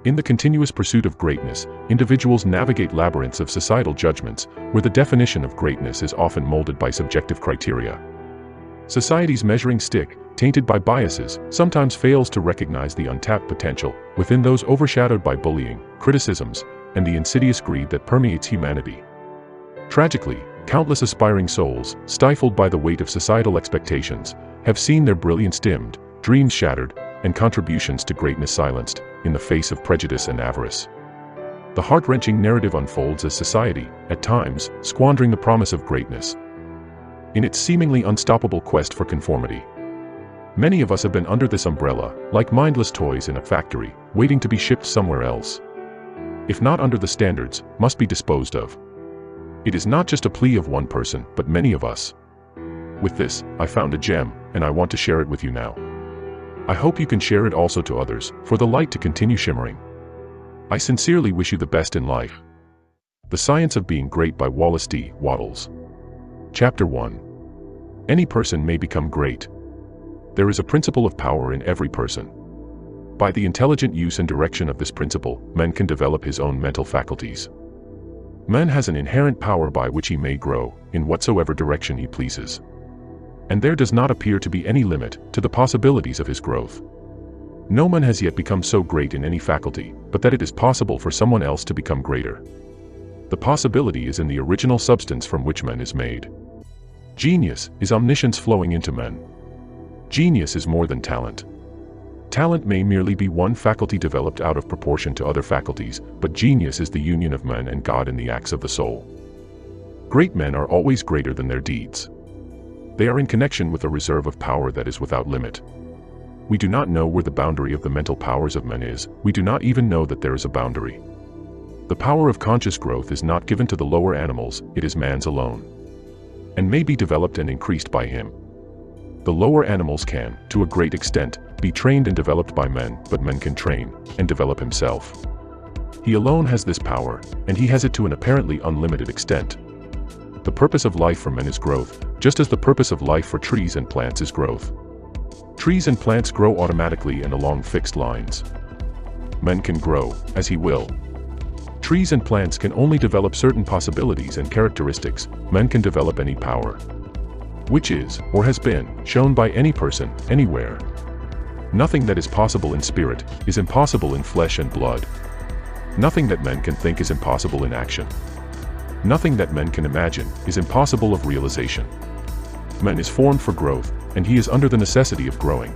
In the continuous pursuit of greatness, individuals navigate labyrinths of societal judgments, where the definition of greatness is often molded by subjective criteria. Society's measuring stick, tainted by biases, sometimes fails to recognize the untapped potential within those overshadowed by bullying, criticisms, and the insidious greed that permeates humanity. Tragically, countless aspiring souls, stifled by the weight of societal expectations, have seen their brilliance dimmed, dreams shattered, and contributions to greatness silenced, in the face of prejudice and avarice. The heart-wrenching narrative unfolds as society, at times, squandering the promise of greatness in its seemingly unstoppable quest for conformity. Many of us have been under this umbrella, like mindless toys in a factory, waiting to be shipped somewhere else. If not under the standards, must be disposed of. It is not just a plea of one person, but many of us. With this, I found a gem, and I want to share it with you now. I hope you can share it also to others, for the light to continue shimmering. I sincerely wish you the best in life. The Science of Being Great by Wallace D. Wattles. Chapter 1. Any person may become great. There is a principle of power in every person. By the intelligent use and direction of this principle, man can develop his own mental faculties. Man has an inherent power by which he may grow, in whatsoever direction he pleases. And there does not appear to be any limit to the possibilities of his growth. No man has yet become so great in any faculty, but that it is possible for someone else to become greater. The possibility is in the original substance from which man is made. Genius is omniscience flowing into men. Genius is more than talent. Talent may merely be one faculty developed out of proportion to other faculties, but genius is the union of man and God in the acts of the soul. Great men are always greater than their deeds. They are in connection with a reserve of power that is without limit. We do not know where the boundary of the mental powers of men is, we do not even know that there is a boundary. The power of conscious growth is not given to the lower animals, it is man's alone. And may be developed and increased by him. The lower animals can, to a great extent, be trained and developed by men, but man can train and develop himself. He alone has this power, and he has it to an apparently unlimited extent. The purpose of life for men is growth, just as the purpose of life for trees and plants is growth. Trees and plants grow automatically and along fixed lines. Men can grow, as he will. Trees and plants can only develop certain possibilities and characteristics, men can develop any power. Which is, or has been, shown by any person, anywhere. Nothing that is possible in spirit, is impossible in flesh and blood. Nothing that men can think is impossible in action. Nothing that men can imagine is impossible of realization. Man is formed for growth, and he is under the necessity of growing.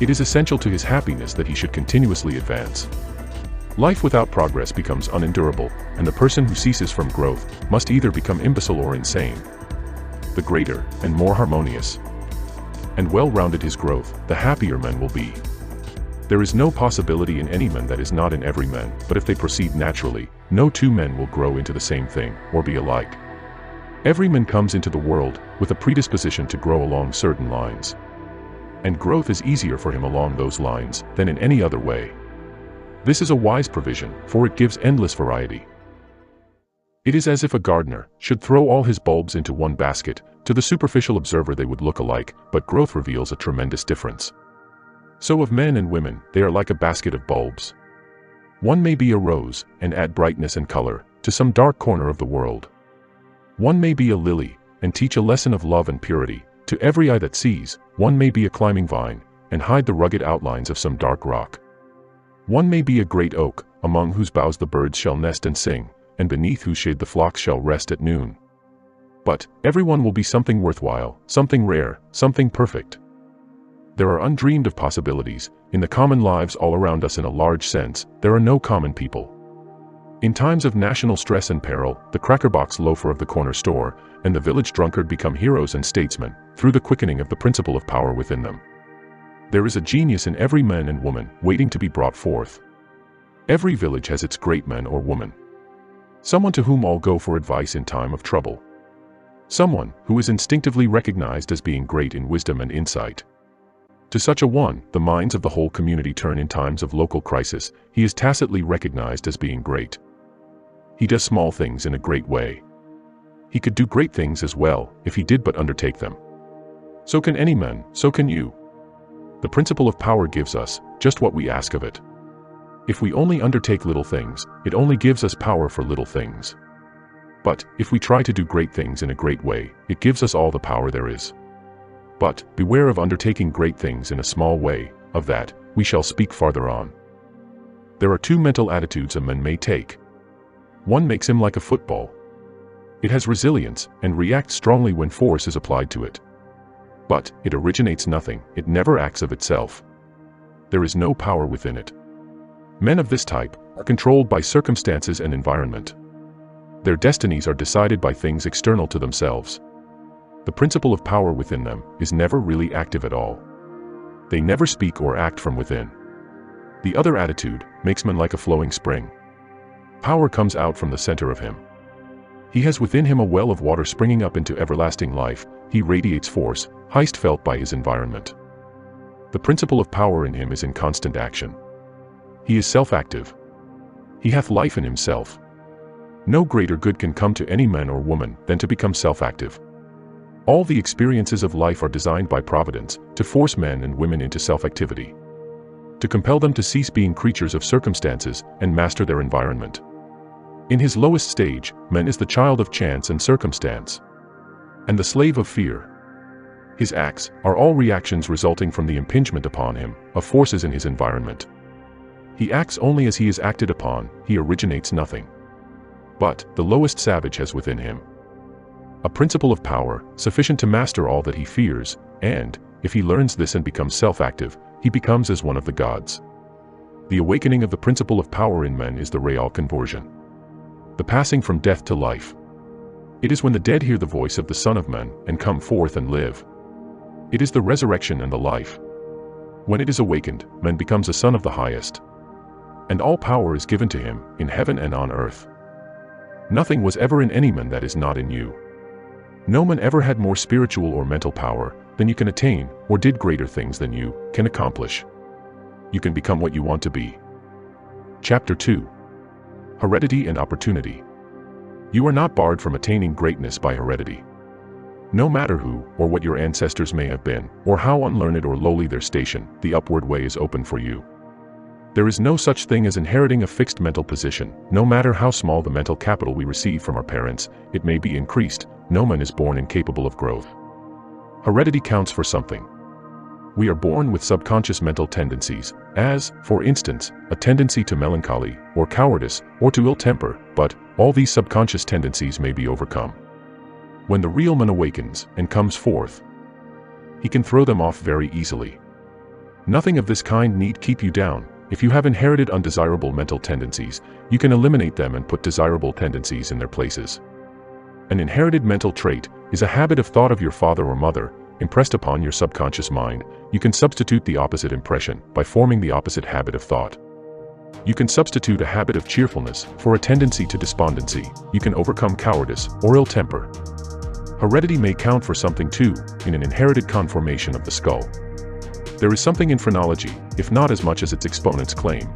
It is essential to his happiness that he should continuously advance. Life without progress becomes unendurable, and the person who ceases from growth must either become imbecile or insane. The greater, and more harmonious, and well-rounded his growth, the happier men will be. There is no possibility in any man that is not in every man, but if they proceed naturally, no two men will grow into the same thing, or be alike. Every man comes into the world with a predisposition to grow along certain lines. And growth is easier for him along those lines than in any other way. This is a wise provision, for it gives endless variety. It is as if a gardener should throw all his bulbs into one basket. To the superficial observer they would look alike, but growth reveals a tremendous difference. So of men and women, they are like a basket of bulbs. One may be a rose, and add brightness and color to some dark corner of the world. One may be a lily, and teach a lesson of love and purity to every eye that sees. One may be a climbing vine, and hide the rugged outlines of some dark rock. One may be a great oak, among whose boughs the birds shall nest and sing, and beneath whose shade the flocks shall rest at noon. But everyone will be something worthwhile, something rare, something perfect. There are undreamed of possibilities in the common lives all around us. In a large sense, there are no common people. In times of national stress and peril, the crackerbox loafer of the corner store and the village drunkard become heroes and statesmen through the quickening of the principle of power within them. There is a genius in every man and woman waiting to be brought forth. Every village has its great man or woman. Someone to whom all go for advice in time of trouble. Someone who is instinctively recognized as being great in wisdom and insight. To such a one, the minds of the whole community turn in times of local crisis. He is tacitly recognized as being great. He does small things in a great way. He could do great things as well, if he did but undertake them. So can any man, so can you. The principle of power gives us just what we ask of it. If we only undertake little things, it only gives us power for little things. But if we try to do great things in a great way, it gives us all the power there is. But beware of undertaking great things in a small way. Of that we shall speak farther on. There are two mental attitudes a man may take. One makes him like a football. It has resilience and reacts strongly when force is applied to it. But it originates nothing, it never acts of itself. There is no power within it. Men of this type are controlled by circumstances and environment. Their destinies are decided by things external to themselves. The principle of power within them is never really active at all. They never speak or act from within. The other attitude makes man like a flowing spring. Power comes out from the center of him. He has within him a well of water springing up into everlasting life. He radiates force, highest felt by his environment. The principle of power in him is in constant action. He is self-active. He hath life in himself. No greater good can come to any man or woman than to become self-active. All the experiences of life are designed by Providence to force men and women into self-activity, to compel them to cease being creatures of circumstances and master their environment. In his lowest stage, man is the child of chance and circumstance, and the slave of fear. His acts are all reactions resulting from the impingement upon him of forces in his environment. He acts only as he is acted upon, he originates nothing. But the lowest savage has within him a principle of power sufficient to master all that he fears, and, if he learns this and becomes self-active, he becomes as one of the gods. The awakening of the principle of power in men is the real conversion, the passing from death to life. It is when the dead hear the voice of the Son of Man and come forth and live. It is the resurrection and the life. When it is awakened, man becomes a son of the highest, and all power is given to him, in heaven and on earth. Nothing was ever in any man that is not in you. No man ever had more spiritual or mental power than you can attain, or did greater things than you can accomplish. You can become what you want to be. Chapter 2. Heredity and Opportunity. You are not barred from attaining greatness by heredity. No matter who or what your ancestors may have been, or how unlearned or lowly their station, the upward way is open for you. There is no such thing as inheriting a fixed mental position. No matter how small the mental capital we receive from our parents, it may be increased. No man is born incapable of growth. Heredity counts for something. We are born with subconscious mental tendencies, as, for instance, a tendency to melancholy, or cowardice, or to ill temper, but all these subconscious tendencies may be overcome. When the real man awakens and comes forth, he can throw them off very easily. Nothing of this kind need keep you down. If you have inherited undesirable mental tendencies, you can eliminate them and put desirable tendencies in their places. An inherited mental trait is a habit of thought of your father or mother, impressed upon your subconscious mind. You can substitute the opposite impression by forming the opposite habit of thought. You can substitute a habit of cheerfulness for a tendency to despondency. You can overcome cowardice or ill temper. Heredity may count for something too, in an inherited conformation of the skull. There is something in phrenology, if not as much as its exponents claim.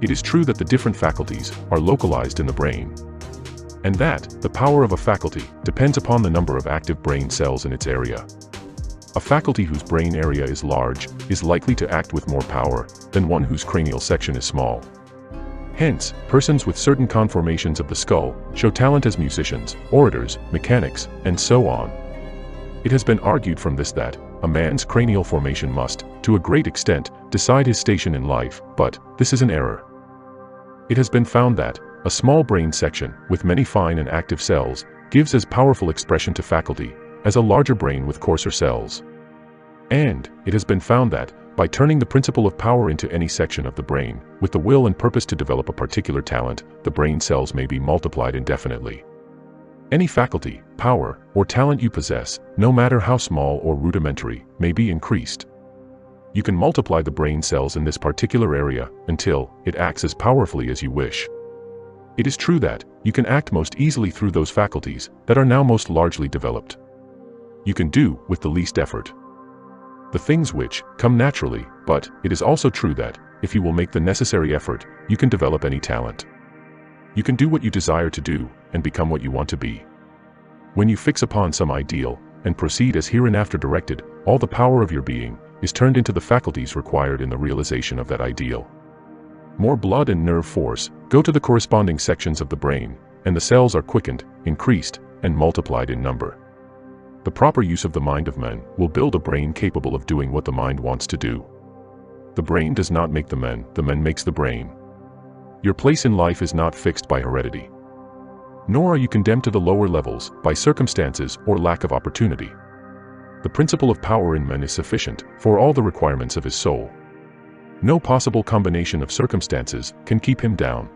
It is true that the different faculties are localized in the brain, and that the power of a faculty depends upon the number of active brain cells in its area. A faculty whose brain area is large is likely to act with more power than one whose cranial section is small. Hence, persons with certain conformations of the skull show talent as musicians, orators, mechanics, and so on. It has been argued from this that a man's cranial formation must, to a great extent, decide his station in life, but this is an error. It has been found that a small brain section with many fine and active cells gives as powerful expression to faculty as a larger brain with coarser cells. And it has been found that by turning the principle of power into any section of the brain, with the will and purpose to develop a particular talent, the brain cells may be multiplied indefinitely. Any faculty, power, or talent you possess, no matter how small or rudimentary, may be increased. You can multiply the brain cells in this particular area until it acts as powerfully as you wish. It is true that you can act most easily through those faculties that are now most largely developed. You can do with the least effort the things which come naturally, but it is also true that if you will make the necessary effort, you can develop any talent. You can do what you desire to do and become what you want to be. When you fix upon some ideal and proceed as hereinafter directed, all the power of your being is turned into the faculties required in the realization of that ideal. More blood and nerve force go to the corresponding sections of the brain, and the cells are quickened, increased, and multiplied in number. The proper use of the mind of men will build a brain capable of doing what the mind wants to do. The brain does not make the men makes the brain. Your place in life is not fixed by heredity. Nor are you condemned to the lower levels by circumstances or lack of opportunity. The principle of power in men is sufficient for all the requirements of his soul. No possible combination of circumstances can keep him down,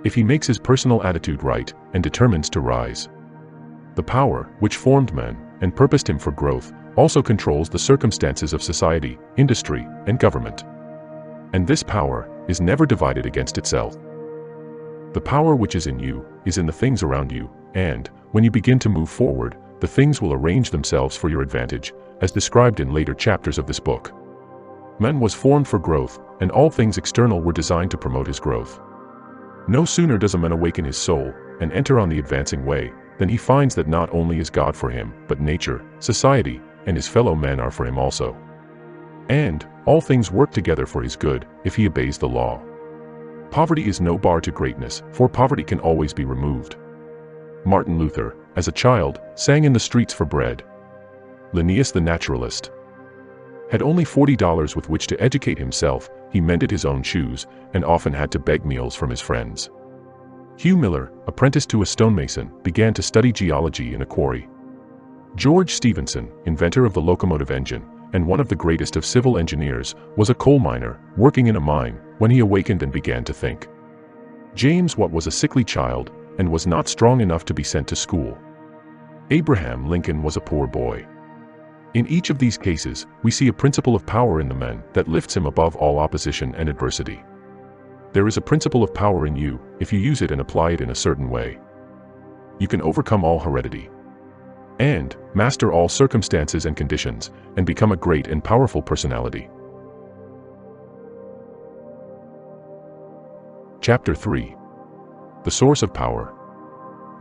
if he makes his personal attitude right and determines to rise. The power which formed man and purposed him for growth also controls the circumstances of society, industry, and government. And this power is never divided against itself. The power which is in you is in the things around you, and, when you begin to move forward, the things will arrange themselves for your advantage, as described in later chapters of this book. Man was formed for growth, and all things external were designed to promote his growth. No sooner does a man awaken his soul and enter on the advancing way, than he finds that not only is God for him, but nature, society, and his fellow men are for him also. And all things work together for his good, if he obeys the law. Poverty is no bar to greatness, for poverty can always be removed. Martin Luther, as a child, sang in the streets for bread. Linnaeus the naturalist had only $40 with which to educate himself. He mended his own shoes, and often had to beg meals from his friends. Hugh Miller, apprenticed to a stonemason, began to study geology in a quarry. George Stephenson, inventor of the locomotive engine, and one of the greatest of civil engineers, was a coal miner, working in a mine, when he awakened and began to think. James Watt was a sickly child, and was not strong enough to be sent to school. Abraham Lincoln was a poor boy. In each of these cases, we see a principle of power in the man that lifts him above all opposition and adversity. There is a principle of power in you, if you use it and apply it in a certain way. You can overcome all heredity, and master all circumstances and conditions, and become a great and powerful personality. Chapter 3. The source of power.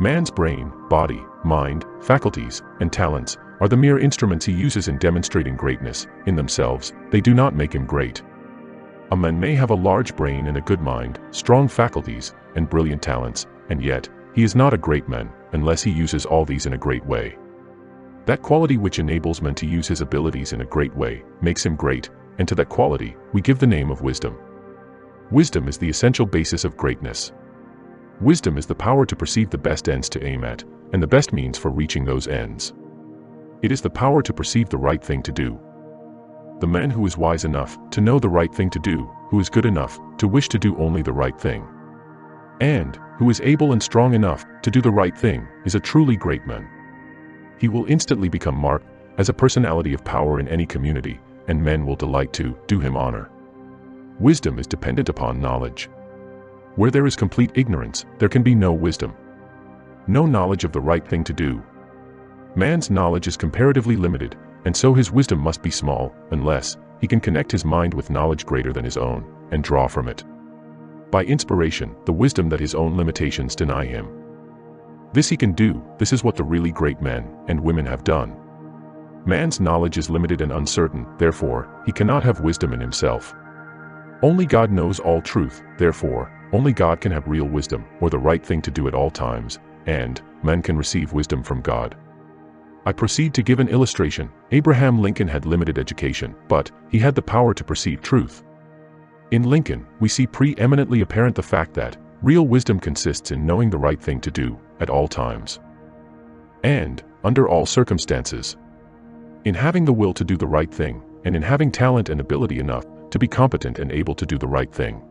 Man's brain, body, mind, faculties, and talents are the mere instruments he uses in demonstrating greatness. In themselves, they do not make him great. A man may have a large brain and a good mind, strong faculties, and brilliant talents, and yet, he is not a great man, unless he uses all these in a great way. That quality which enables man to use his abilities in a great way, makes him great, and to that quality, we give the name of wisdom. Wisdom is the essential basis of greatness. Wisdom is the power to perceive the best ends to aim at, and the best means for reaching those ends. It is the power to perceive the right thing to do. The man who is wise enough to know the right thing to do, who is good enough to wish to do only the right thing, and who is able and strong enough to do the right thing, is a truly great man. He will instantly become marked as a personality of power in any community, and men will delight to do him honor. Wisdom is dependent upon knowledge. Where there is complete ignorance, there can be no wisdom. No knowledge of the right thing to do. Man's knowledge is comparatively limited, and so his wisdom must be small, unless he can connect his mind with knowledge greater than his own, and draw from it, by inspiration, the wisdom that his own limitations deny him. This he can do. This is what the really great men and women have done. Man's knowledge is limited and uncertain, therefore, he cannot have wisdom in himself. Only God knows all truth, therefore, only God can have real wisdom, or the right thing to do at all times, and man can receive wisdom from God. I proceed to give an illustration. Abraham Lincoln had limited education, but he had the power to perceive truth. In Lincoln, we see preeminently apparent the fact that real wisdom consists in knowing the right thing to do, at all times, and under all circumstances. In having the will to do the right thing, and in having talent and ability enough to be competent and able to do the right thing.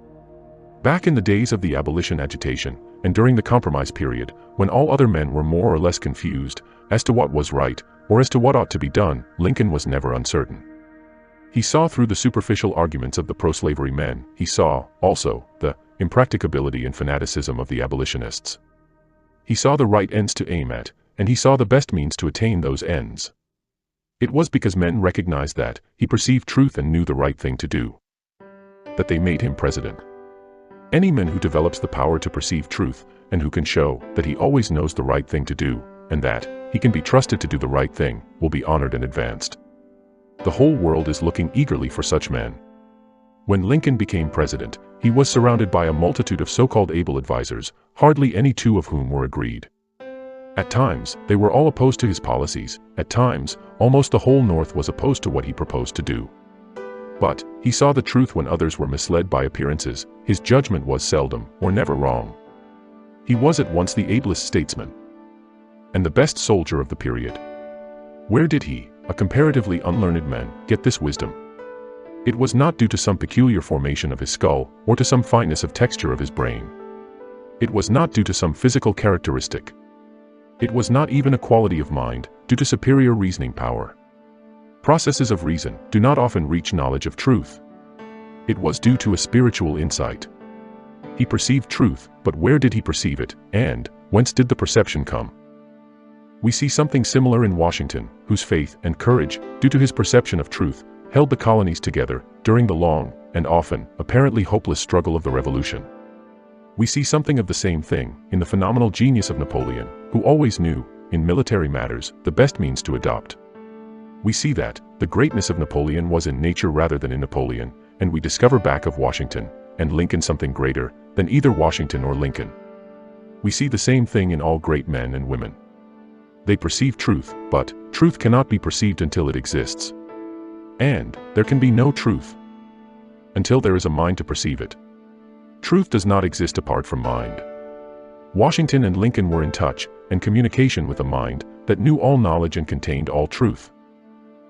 Back in the days of the abolition agitation, and during the compromise period, when all other men were more or less confused as to what was right, or as to what ought to be done, Lincoln was never uncertain. He saw through the superficial arguments of the pro-slavery men. He saw, also, the impracticability and fanaticism of the abolitionists. He saw the right ends to aim at, and he saw the best means to attain those ends. It was because men recognized that he perceived truth and knew the right thing to do, that they made him president. Any man who develops the power to perceive truth, and who can show that he always knows the right thing to do, and that he can be trusted to do the right thing, will be honored and advanced. The whole world is looking eagerly for such men. When Lincoln became president, he was surrounded by a multitude of so-called able advisors, hardly any two of whom were agreed. At times, they were all opposed to his policies. At times, almost the whole North was opposed to what he proposed to do. But he saw the truth when others were misled by appearances. His judgment was seldom or never wrong. He was at once the ablest statesman and the best soldier of the period. Where did he, a comparatively unlearned man, get this wisdom? It was not due to some peculiar formation of his skull or to some fineness of texture of his brain. It was not due to some physical characteristic. It was not even a quality of mind, due to superior reasoning power. Processes of reason do not often reach knowledge of truth. It was due to a spiritual insight. He perceived truth, but where did he perceive it, and whence did the perception come? We see something similar in Washington, whose faith and courage, due to his perception of truth, held the colonies together during the long, and often, apparently hopeless struggle of the Revolution. We see something of the same thing in the phenomenal genius of Napoleon, who always knew, in military matters, the best means to adopt. We see that the greatness of Napoleon was in nature rather than in Napoleon, and we discover back of Washington and Lincoln something greater than either Washington or Lincoln. We see the same thing in all great men and women. They perceive truth, but truth cannot be perceived until it exists. And there can be no truth until there is a mind to perceive it. Truth does not exist apart from mind. Washington and Lincoln were in touch and communication with a mind that knew all knowledge and contained all truth.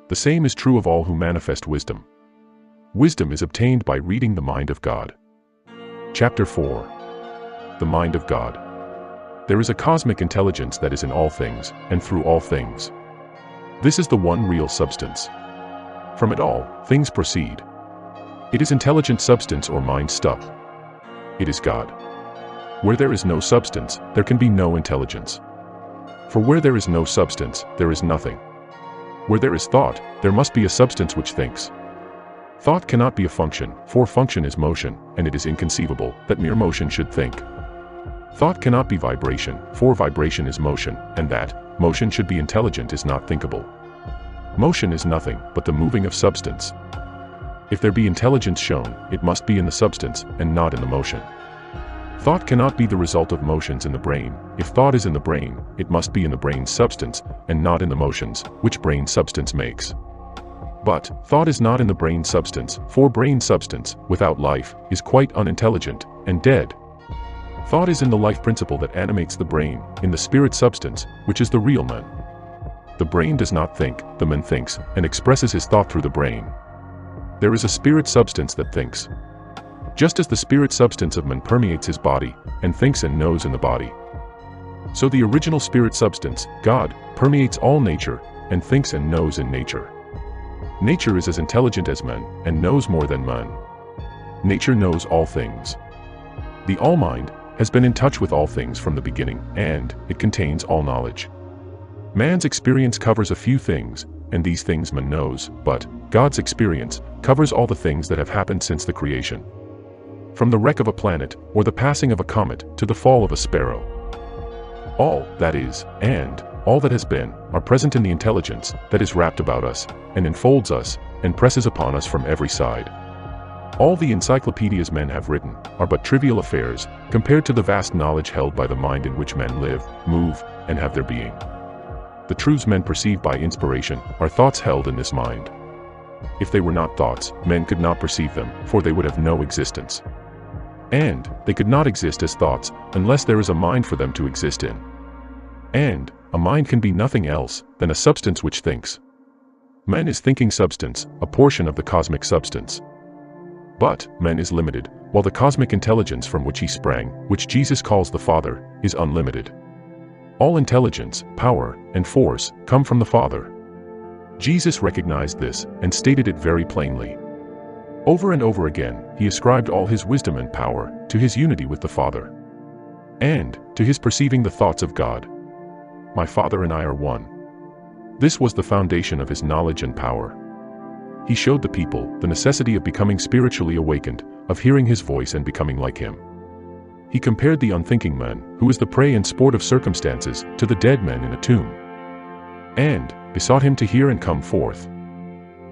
The same is true of all who manifest wisdom. Wisdom is obtained by reading the mind of God. Chapter 4. The Mind of God. There is a cosmic intelligence that is in all things, and through all things. This is the one real substance. From it all, things proceed. It is intelligent substance or mind stuff. It is God. Where there is no substance, there can be no intelligence. For where there is no substance, there is nothing. Where there is thought, there must be a substance which thinks. Thought cannot be a function, for function is motion, and it is inconceivable that mere motion should think. Thought cannot be vibration, for vibration is motion, and that motion should be intelligent is not thinkable. Motion is nothing but the moving of substance. If there be intelligence shown, it must be in the substance, and not in the motion. Thought cannot be the result of motions in the brain. If thought is in the brain, it must be in the brain's substance, and not in the motions, which brain substance makes. But thought is not in the brain substance, for brain substance, without life, is quite unintelligent, and dead. Thought is in the life principle that animates the brain, in the spirit substance, which is the real man. The brain does not think, the man thinks, and expresses his thought through the brain. There is a spirit substance that thinks. Just as the spirit substance of man permeates his body, and thinks and knows in the body. So the original spirit substance, God, permeates all nature, and thinks and knows in nature. Nature is as intelligent as man, and knows more than man. Nature knows all things. The All-Mind has been in touch with all things from the beginning, and it contains all knowledge. Man's experience covers a few things, and these things man knows, but God's experience covers all the things that have happened since the creation. From the wreck of a planet, or the passing of a comet, to the fall of a sparrow. All that is, and all that has been, are present in the intelligence that is wrapped about us, and enfolds us, and presses upon us from every side. All the encyclopedias men have written are but trivial affairs compared to the vast knowledge held by the mind in which men live, move, and have their being. The truths men perceive by inspiration are thoughts held in this mind. If they were not thoughts, men could not perceive them, for they would have no existence. And they could not exist as thoughts unless there is a mind for them to exist in. And a mind can be nothing else than a substance which thinks. Man is thinking substance, a portion of the cosmic substance. But man is limited, while the cosmic intelligence from which he sprang, which Jesus calls the Father, is unlimited. All intelligence, power, and force come from the Father. Jesus recognized this and stated it very plainly. Over and over again, he ascribed all his wisdom and power to his unity with the Father, and to his perceiving the thoughts of God. My Father and I are one. This was the foundation of his knowledge and power. He showed the people the necessity of becoming spiritually awakened, of hearing his voice and becoming like him. He compared the unthinking man, who is the prey and sport of circumstances, to the dead man in a tomb, and besought him to hear and come forth.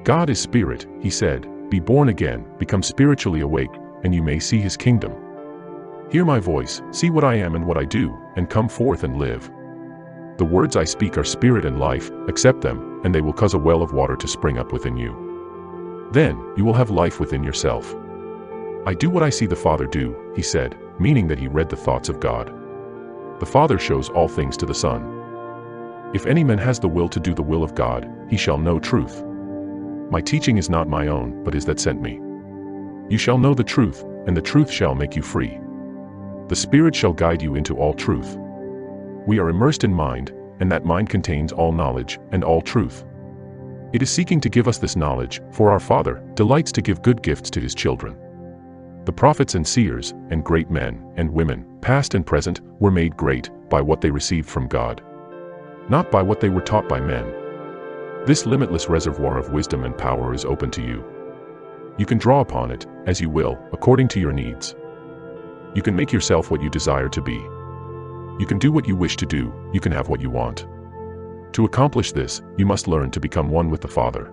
God is spirit, he said, be born again, become spiritually awake, and you may see his kingdom. Hear my voice, see what I am and what I do, and come forth and live. The words I speak are spirit and life, accept them, and they will cause a well of water to spring up within you. Then, you will have life within yourself. I do what I see the Father do, he said, meaning that he read the thoughts of God. The Father shows all things to the Son. If any man has the will to do the will of God, he shall know truth. My teaching is not my own, but his that sent me. You shall know the truth, and the truth shall make you free. The Spirit shall guide you into all truth. We are immersed in mind, and that mind contains all knowledge and all truth. It is seeking to give us this knowledge, for our Father delights to give good gifts to his children. The prophets and seers, and great men and women, past and present, were made great by what they received from God, not by what they were taught by men. This limitless reservoir of wisdom and power is open to you. You can draw upon it, as you will, according to your needs. You can make yourself what you desire to be. You can do what you wish to do, you can have what you want. To accomplish this, you must learn to become one with the Father.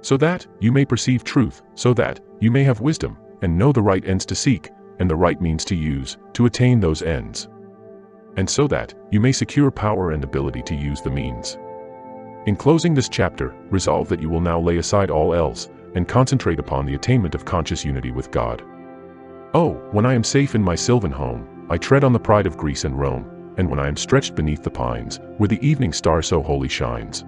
So that you may perceive truth, so that you may have wisdom, and know the right ends to seek, and the right means to use, to attain those ends. And so that you may secure power and ability to use the means. In closing this chapter, resolve that you will now lay aside all else, and concentrate upon the attainment of conscious unity with God. Oh, when I am safe in my sylvan home, I tread on the pride of Greece and Rome, and when I am stretched beneath the pines, where the evening star so holy shines.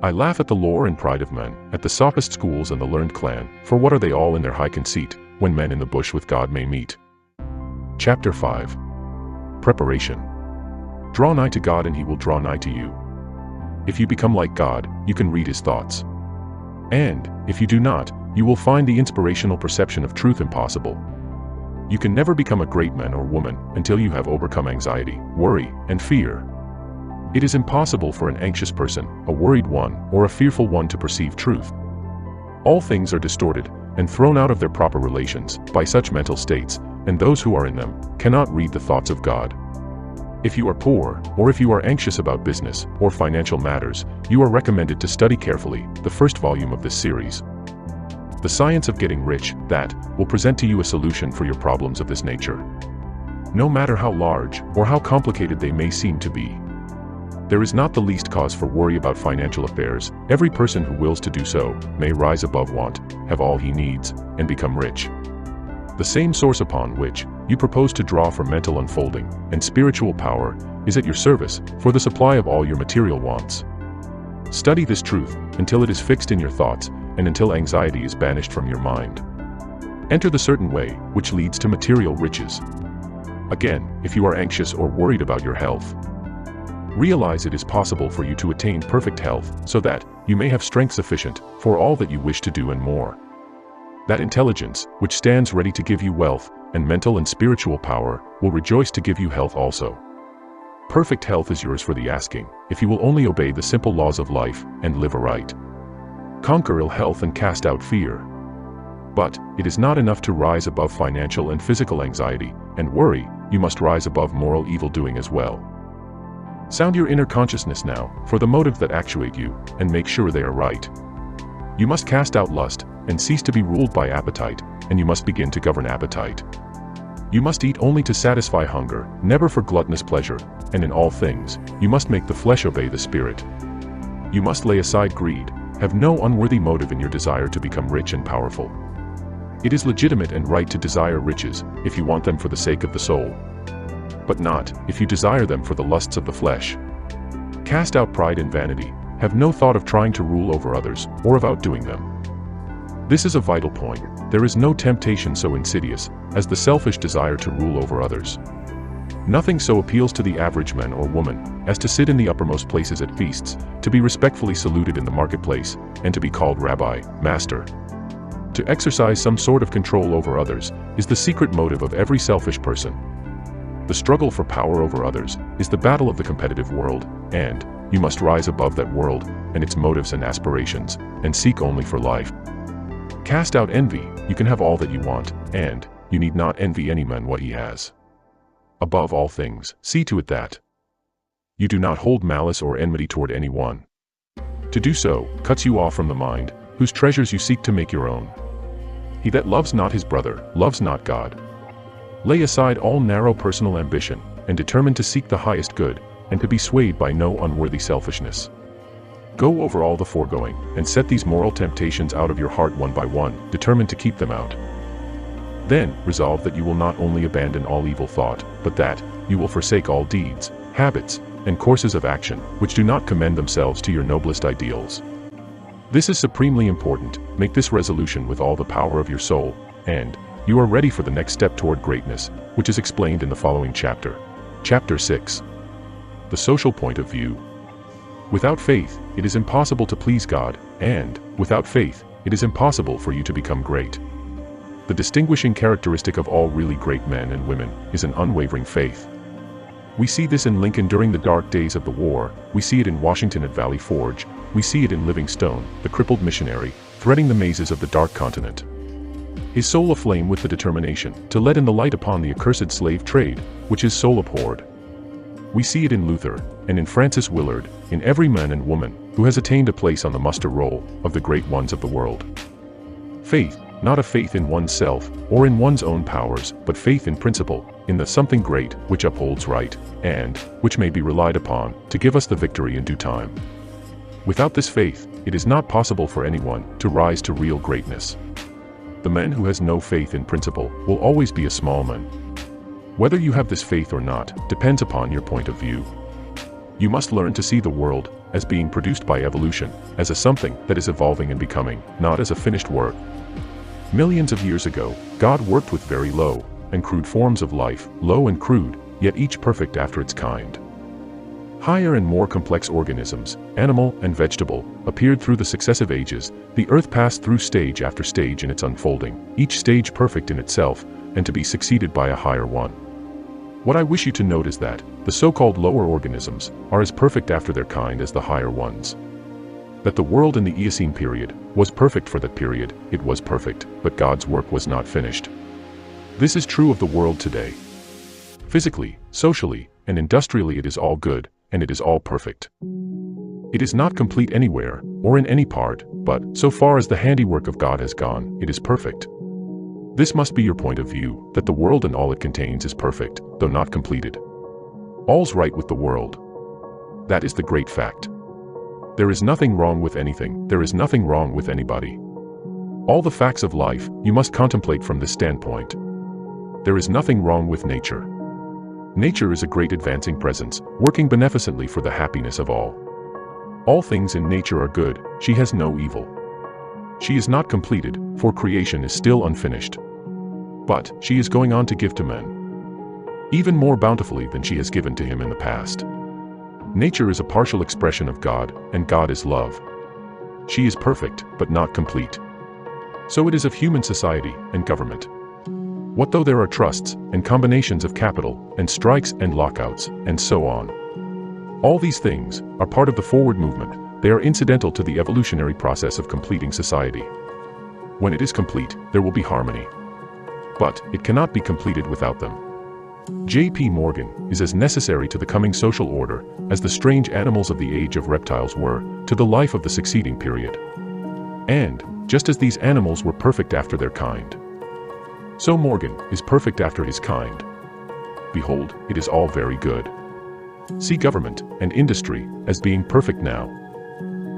I laugh at the lore and pride of men, at the sophist schools and the learned clan, for what are they all in their high conceit, when men in the bush with God may meet? Chapter 5. Preparation. Draw nigh to God and he will draw nigh to you. If you become like God, you can read his thoughts. And, if you do not, you will find the inspirational perception of truth impossible. You can never become a great man or woman until you have overcome anxiety, worry, and fear. It is impossible for an anxious person, a worried one, or a fearful one to perceive truth. All things are distorted and thrown out of their proper relations by such mental states, and those who are in them cannot read the thoughts of God. If you are poor, or if you are anxious about business or financial matters, you are recommended to study carefully the first volume of this series. The Science of Getting Rich, that will present to you a solution for your problems of this nature. No matter how large or how complicated they may seem to be. There is not the least cause for worry about financial affairs. Every person who wills to do so may rise above want, have all he needs, and become rich. The same source upon which you propose to draw for mental unfolding and spiritual power is at your service for the supply of all your material wants. Study this truth until it is fixed in your thoughts and until anxiety is banished from your mind. Enter the certain way which leads to material riches. Again, if you are anxious or worried about your health, realize it is possible for you to attain perfect health so that you may have strength sufficient for all that you wish to do and more. That intelligence, which stands ready to give you wealth and mental and spiritual power, will rejoice to give you health also. Perfect health is yours for the asking, if you will only obey the simple laws of life and live aright. Conquer ill health and cast out fear. But it is not enough to rise above financial and physical anxiety and worry, you must rise above moral evildoing as well. Sound your inner consciousness now for the motives that actuate you, and make sure they are right. You must cast out lust, and cease to be ruled by appetite, and you must begin to govern appetite. You must eat only to satisfy hunger, never for gluttonous pleasure, and in all things, you must make the flesh obey the spirit. You must lay aside greed, have no unworthy motive in your desire to become rich and powerful. It is legitimate and right to desire riches, if you want them for the sake of the soul. But not, if you desire them for the lusts of the flesh. Cast out pride and vanity, have no thought of trying to rule over others, or of outdoing them. This is a vital point. There is no temptation so insidious as the selfish desire to rule over others. Nothing so appeals to the average man or woman as to sit in the uppermost places at feasts, to be respectfully saluted in the marketplace, and to be called rabbi, master. To exercise some sort of control over others is the secret motive of every selfish person. The struggle for power over others is the battle of the competitive world, and you must rise above that world and its motives and aspirations, and seek only for life. Cast out envy, you can have all that you want, and you need not envy any man what he has. Above all things, see to it that you do not hold malice or enmity toward anyone. To do so cuts you off from the mind, whose treasures you seek to make your own. He that loves not his brother, loves not God. Lay aside all narrow personal ambition, and determine to seek the highest good, and to be swayed by no unworthy selfishness. Go over all the foregoing, and set these moral temptations out of your heart one by one, determined to keep them out. Then, resolve that you will not only abandon all evil thought, but that you will forsake all deeds, habits, and courses of action, which do not commend themselves to your noblest ideals. This is supremely important. Make this resolution with all the power of your soul, and you are ready for the next step toward greatness, which is explained in the following chapter. Chapter 6. The social point of view. Without faith, it is impossible to please God, and, without faith, it is impossible for you to become great. The distinguishing characteristic of all really great men and women is an unwavering faith. We see this in Lincoln during the dark days of the war, we see it in Washington at Valley Forge, we see it in Livingstone, the crippled missionary, threading the mazes of the dark continent. His soul aflame with the determination to let in the light upon the accursed slave trade, which his soul abhorred. We see it in Luther, and in Francis Willard, in every man and woman who has attained a place on the muster roll of the great ones of the world. Faith, not a faith in oneself, or in one's own powers, but faith in principle, in the something great, which upholds right, and which may be relied upon, to give us the victory in due time. Without this faith, it is not possible for anyone to rise to real greatness. The man who has no faith in principle will always be a small man. Whether you have this faith or not, depends upon your point of view. You must learn to see the world as being produced by evolution, as a something that is evolving and becoming, not as a finished work. Millions of years ago, God worked with very low and crude forms of life, low and crude, yet each perfect after its kind. Higher and more complex organisms, animal and vegetable, appeared through the successive ages. The earth passed through stage after stage in its unfolding, each stage perfect in itself, and to be succeeded by a higher one. What I wish you to note is that the so-called lower organisms are as perfect after their kind as the higher ones. That the world in the Eocene period was perfect for that period, it was perfect, but God's work was not finished. This is true of the world today. Physically, socially, and industrially it is all good, and it is all perfect. It is not complete anywhere, or in any part, but, so far as the handiwork of God has gone, it is perfect. This must be your point of view, that the world and all it contains is perfect, though not completed. All's right with the world. That is the great fact. There is nothing wrong with anything, there is nothing wrong with anybody. All the facts of life, you must contemplate from this standpoint. There is nothing wrong with nature. Nature is a great advancing presence, working beneficently for the happiness of all. All things in nature are good, she has no evil. She is not completed, for creation is still unfinished. But she is going on to give to men, even more bountifully than she has given to him in the past. Nature is a partial expression of God, and God is love. She is perfect, but not complete. So it is of human society and government. What though there are trusts, and combinations of capital, and strikes and lockouts, and so on. All these things are part of the forward movement, they are incidental to the evolutionary process of completing society. When it is complete, there will be harmony. But it cannot be completed without them. J.P. Morgan is as necessary to the coming social order as the strange animals of the age of reptiles were to the life of the succeeding period. And, just as these animals were perfect after their kind, so Morgan is perfect after his kind. Behold, it is all very good. See government and industry as being perfect now,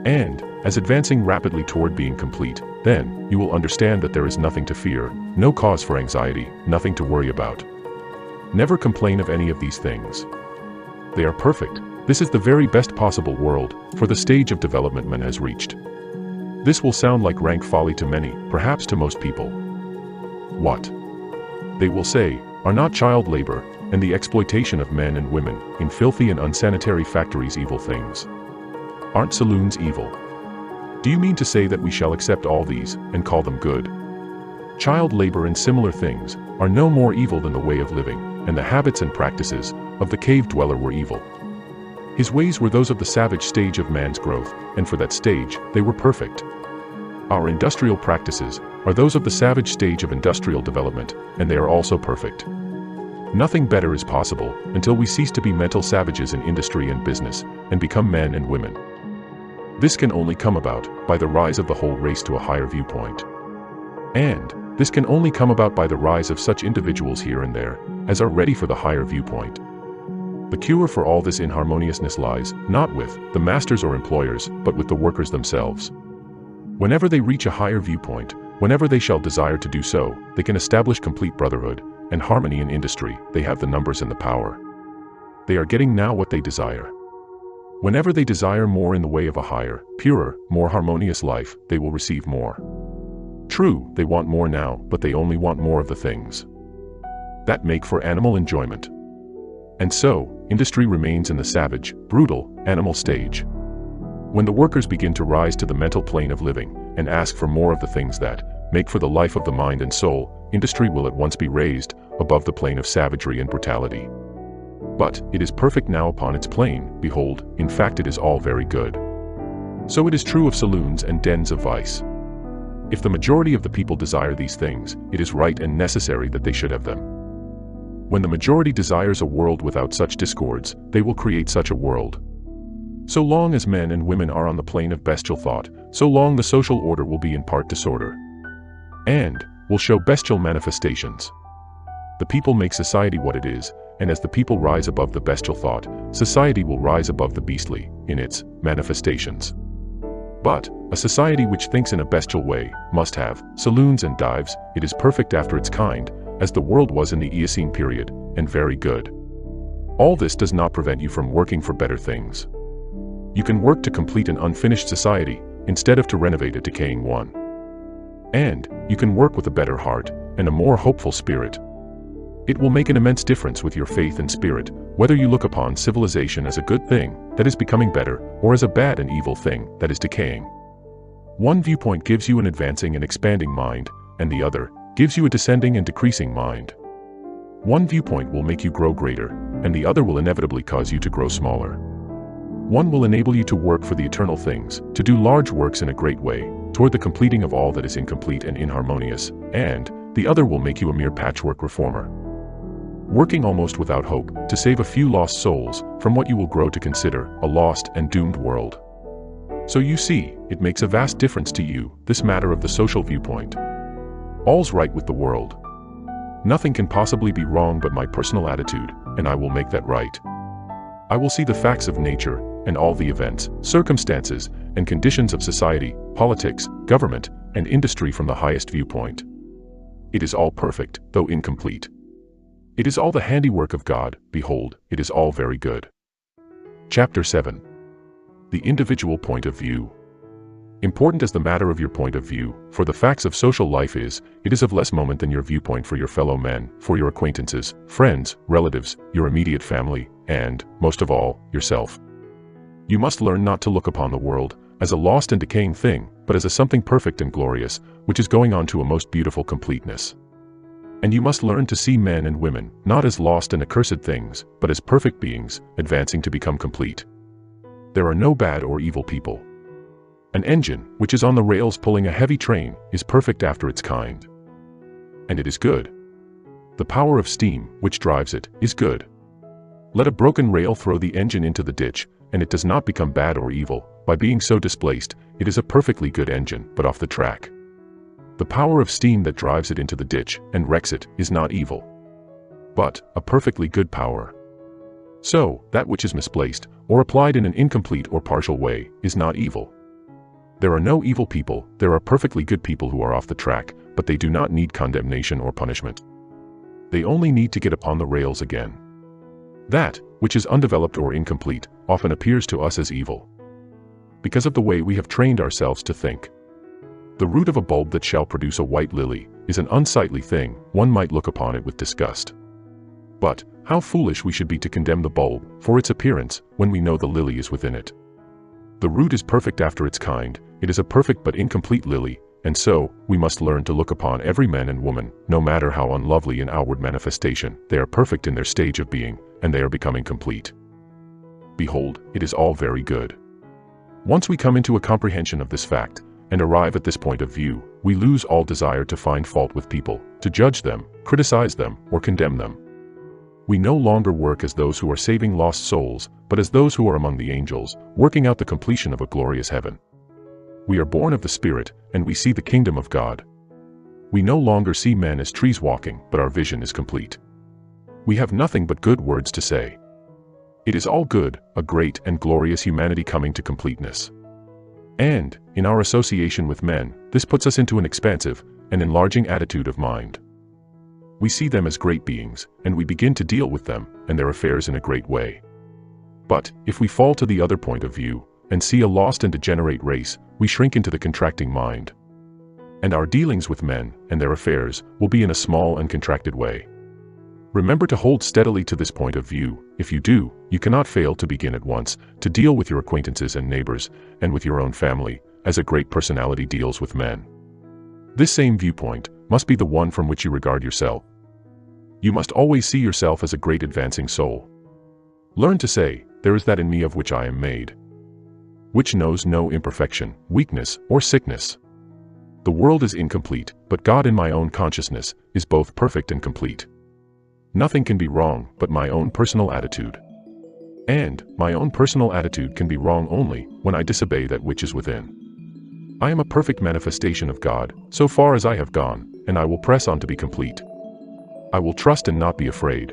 and as advancing rapidly toward being complete. Then you will understand that there is nothing to fear, no cause for anxiety, nothing to worry about. Never complain of any of these things. They are perfect. This is the very best possible world for the stage of development man has reached. This will sound like rank folly to many, perhaps to most people. What? They will say, are not child labor and the exploitation of men and women in filthy and unsanitary factories evil things? Aren't saloons evil? Do you mean to say that we shall accept all these and call them good? Child labor and similar things are no more evil than the way of living, and the habits and practices of the cave dweller were evil. His ways were those of the savage stage of man's growth, and for that stage, they were perfect. Our industrial practices are those of the savage stage of industrial development, and they are also perfect. Nothing better is possible until we cease to be mental savages in industry and business, and become men and women. This can only come about by the rise of the whole race to a higher viewpoint. And this can only come about by the rise of such individuals here and there as are ready for the higher viewpoint. The cure for all this inharmoniousness lies not with the masters or employers, but with the workers themselves. Whenever they reach a higher viewpoint, whenever they shall desire to do so, they can establish complete brotherhood and harmony in industry. They have the numbers and the power. They are getting now what they desire. Whenever they desire more in the way of a higher, purer, more harmonious life, they will receive more. True, they want more now, but they only want more of the things that make for animal enjoyment. And so, industry remains in the savage, brutal, animal stage. When the workers begin to rise to the mental plane of living and ask for more of the things that make for the life of the mind and soul, industry will at once be raised above the plane of savagery and brutality. But it is perfect now upon its plane. Behold, in fact it is all very good. So it is true of saloons and dens of vice. If the majority of the people desire these things, it is right and necessary that they should have them. When the majority desires a world without such discords, they will create such a world. So long as men and women are on the plane of bestial thought, so long the social order will be in part disorder, and will show bestial manifestations. The people make society what it is, and as the people rise above the bestial thought, society will rise above the beastly in its manifestations. But a society which thinks in a bestial way must have saloons and dives. It is perfect after its kind, as the world was in the Eocene period, and very good. All this does not prevent you from working for better things. You can work to complete an unfinished society, instead of to renovate a decaying one. And you can work with a better heart and a more hopeful spirit. It will make an immense difference with your faith and spirit, whether you look upon civilization as a good thing that is becoming better, or as a bad and evil thing that is decaying. One viewpoint gives you an advancing and expanding mind, and the other gives you a descending and decreasing mind. One viewpoint will make you grow greater, and the other will inevitably cause you to grow smaller. One will enable you to work for the eternal things, to do large works in a great way, toward the completing of all that is incomplete and inharmonious, and the other will make you a mere patchwork reformer, working almost without hope to save a few lost souls from what you will grow to consider a lost and doomed world. So you see, it makes a vast difference to you, this matter of the social viewpoint. All's right with the world. Nothing can possibly be wrong but my personal attitude, and I will make that right. I will see the facts of nature and all the events, circumstances, and conditions of society, politics, government, and industry from the highest viewpoint. It is all perfect, though incomplete. It is all the handiwork of God. Behold, it is all very good. Chapter 7. The individual point of view. Important as the matter of your point of view for the facts of social life is, it is of less moment than your viewpoint for your fellow men, for your acquaintances, friends, relatives, your immediate family, and, most of all, yourself. You must learn not to look upon the world as a lost and decaying thing, but as a something perfect and glorious, which is going on to a most beautiful completeness. And you must learn to see men and women not as lost and accursed things, but as perfect beings, advancing to become complete. There are no bad or evil people. An engine, which is on the rails pulling a heavy train, is perfect after its kind. And it is good. The power of steam, which drives it, is good. Let a broken rail throw the engine into the ditch, and it does not become bad or evil. By being so displaced, it is a perfectly good engine, but off the track. The power of steam that drives it into the ditch and wrecks it is not evil, but a perfectly good power. So, that which is misplaced, or applied in an incomplete or partial way, is not evil. There are no evil people, there are perfectly good people who are off the track, but they do not need condemnation or punishment. They only need to get upon the rails again. That which is undeveloped or incomplete often appears to us as evil, because of the way we have trained ourselves to think. The root of a bulb that shall produce a white lily is an unsightly thing. One might look upon it with disgust. But how foolish we should be to condemn the bulb for its appearance when we know the lily is within it. The root is perfect after its kind. It is a perfect but incomplete lily, and so we must learn to look upon every man and woman, no matter how unlovely in outward manifestation. They are perfect in their stage of being, and they are becoming complete. Behold, it is all very good. Once we come into a comprehension of this fact, and arrive at this point of view, we lose all desire to find fault with people, to judge them, criticize them, or condemn them. We no longer work as those who are saving lost souls, but as those who are among the angels, working out the completion of a glorious heaven. We are born of the Spirit, and we see the kingdom of God. We no longer see men as trees walking, but our vision is complete. We have nothing but good words to say. It is all good, a great and glorious humanity coming to completeness. And, in our association with men, this puts us into an expansive and enlarging attitude of mind. We see them as great beings, and we begin to deal with them and their affairs in a great way. But, if we fall to the other point of view, and see a lost and degenerate race, we shrink into the contracting mind. And our dealings with men and their affairs will be in a small and contracted way. Remember to hold steadily to this point of view. If you do, you cannot fail to begin at once to deal with your acquaintances and neighbors, and with your own family, as a great personality deals with men. This same viewpoint must be the one from which you regard yourself. You must always see yourself as a great advancing soul. Learn to say, "There is that in me of which I am made," which knows no imperfection, weakness, or sickness. The world is incomplete, but God in my own consciousness is both perfect and complete. Nothing can be wrong but my own personal attitude. And my own personal attitude can be wrong only when I disobey that which is within. I am a perfect manifestation of God, so far as I have gone, and I will press on to be complete. I will trust and not be afraid.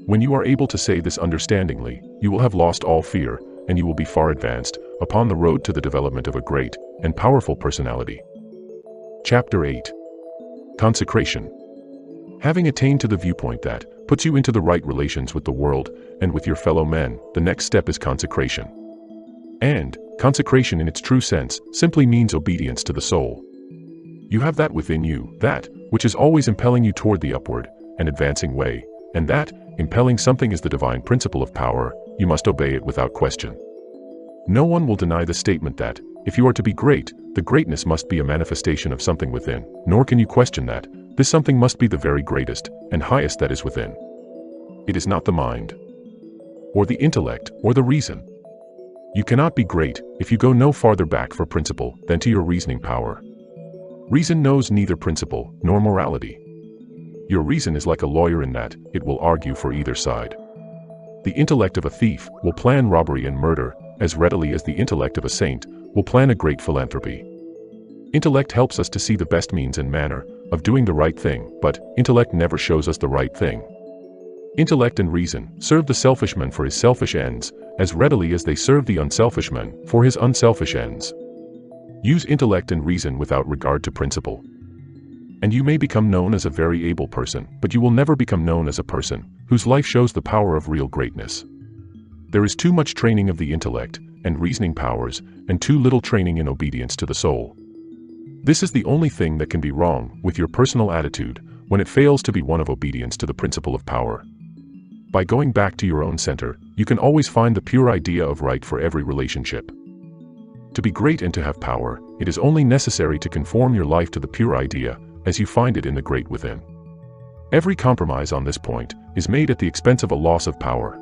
When you are able to say this understandingly, you will have lost all fear, and you will be far advanced upon the road to the development of a great and powerful personality. Chapter 8. Consecration. Having attained to the viewpoint that puts you into the right relations with the world and with your fellow men, the next step is consecration. And consecration in its true sense simply means obedience to the soul. You have that within you, that which is always impelling you toward the upward and advancing way, and that impelling something is the divine principle of power. You must obey it without question. No one will deny the statement that, if you are to be great, the greatness must be a manifestation of something within, nor can you question that this something must be the very greatest and highest that is within. It is not the mind, or the intellect, or the reason. You cannot be great if you go no farther back for principle than to your reasoning power. Reason knows neither principle nor morality. Your reason is like a lawyer in that it will argue for either side. The intellect of a thief will plan robbery and murder as readily as the intellect of a saint will plan a great philanthropy. Intellect helps us to see the best means and manner of doing the right thing, but intellect never shows us the right thing. Intellect and reason serve the selfish man for his selfish ends as readily as they serve the unselfish man for his unselfish ends. Use intellect and reason without regard to principle, and you may become known as a very able person, but you will never become known as a person whose life shows the power of real greatness. There is too much training of the intellect and reasoning powers, and too little training in obedience to the soul. This is the only thing that can be wrong with your personal attitude when it fails to be one of obedience to the principle of power. By going back to your own center, you can always find the pure idea of right for every relationship. To be great and to have power, it is only necessary to conform your life to the pure idea as you find it in the great within. Every compromise on this point is made at the expense of a loss of power.